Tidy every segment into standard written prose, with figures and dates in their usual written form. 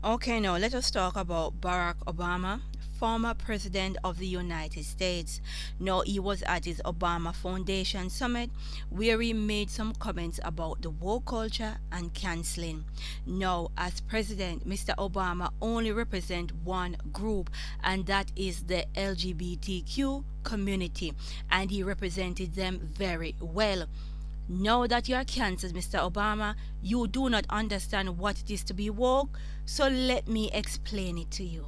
Okay, now let us talk about Barack Obama, former president of the United States. Now, he was at his Obama Foundation Summit where he made some comments about the woke culture and canceling. Now, as president, Mr. Obama only represents one group, and that is the LGBTQ community, and he represented them very well. Now that you are cancelled, Mr. Obama, you do not understand what it is to be woke, so let me explain it to you.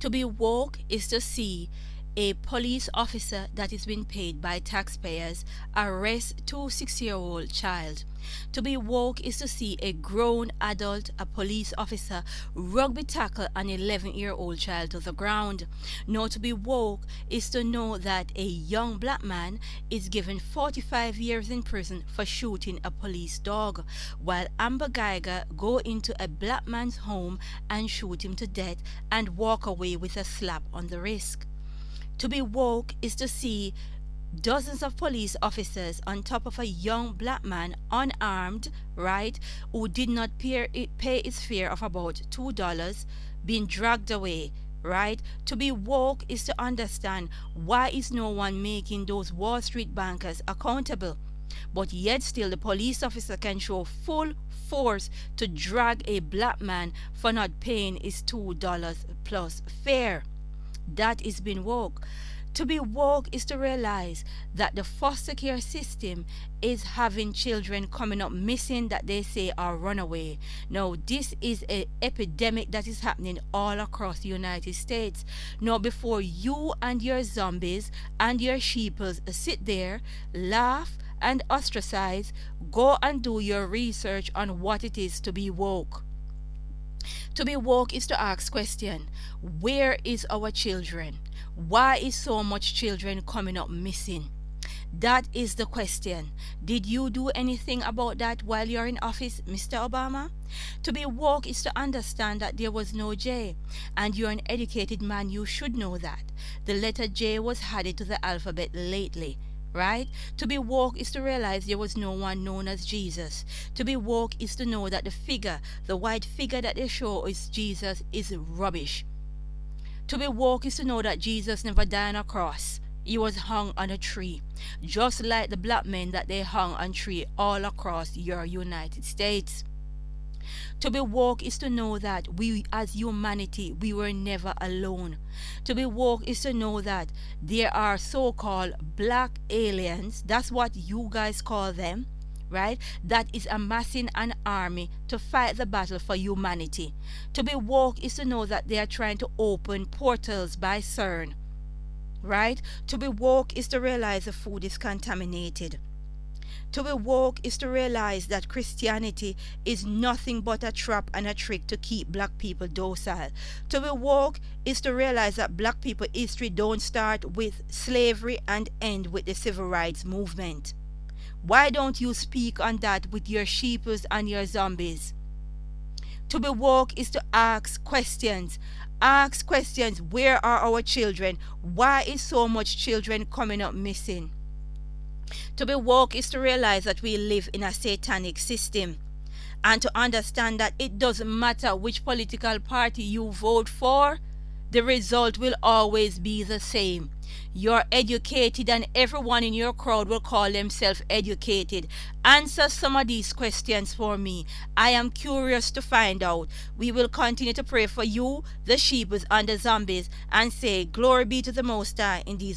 To be woke is to see a police officer that is being paid by taxpayers arrest two 6-year-old child. To be woke is to see a grown adult, a police officer, rugby tackle an 11-year-old child to the ground. Now, to be woke is to know that a young black man is given 45 years in prison for shooting a police dog, while Amber Geiger go into a black man's home and shoot him to death and walk away with a slap on the wrist. To be woke is to see dozens of police officers on top of a young black man unarmed, right, who did not pay his fare of about $2 being dragged away. Right? To be woke is to understand why is no one making those Wall Street bankers accountable. But yet still the police officer can show full force to drag a black man for not paying his $2 plus fare. That is being woke. To be woke is to realize that the foster care system is having children coming up missing that they say are runaway. Now, this is an epidemic that is happening all across the United States. Now, before you and your zombies and your sheeples sit there, laugh, and ostracize, go and do your research on what it is to be woke. To be woke is to ask question, where is our children? Why is so much children coming up missing? That is the question. Did you do anything about that while you're in office, Mr. Obama? To be woke is to understand that there was no J, and you're an educated man, you should know that. The letter J was added to the alphabet lately. Right? To be woke is to realize there was no one known as Jesus. To be woke is to know that the white figure that they show is Jesus, is rubbish. To be woke is to know that Jesus never died on a cross. He was hung on a tree, just like the black men that they hung on tree all across your United States. To be woke is to know that we as humanity, we were never alone. To be woke is to know that there are so-called black aliens, that's what you guys call them, right? That is amassing an army to fight the battle for humanity. To be woke is to know that they are trying to open portals by CERN, right? To be woke is to realize the food is contaminated. To be woke is to realize that Christianity is nothing but a trap and a trick to keep black people docile. To be woke is to realize that black people history don't start with slavery and end with the civil rights movement. Why don't you speak on that with your sheeples and your zombies? To be woke is to ask questions. Ask questions. Where are our children? Why is so much children coming up missing? To be woke is to realize that we live in a satanic system, and to understand that it doesn't matter which political party you vote for, the result will always be the same. You're educated and everyone in your crowd will call themselves educated. Answer some of these questions for me. I am curious to find out. We will continue to pray for you, the sheep and the zombies, and say glory be to the Most High in these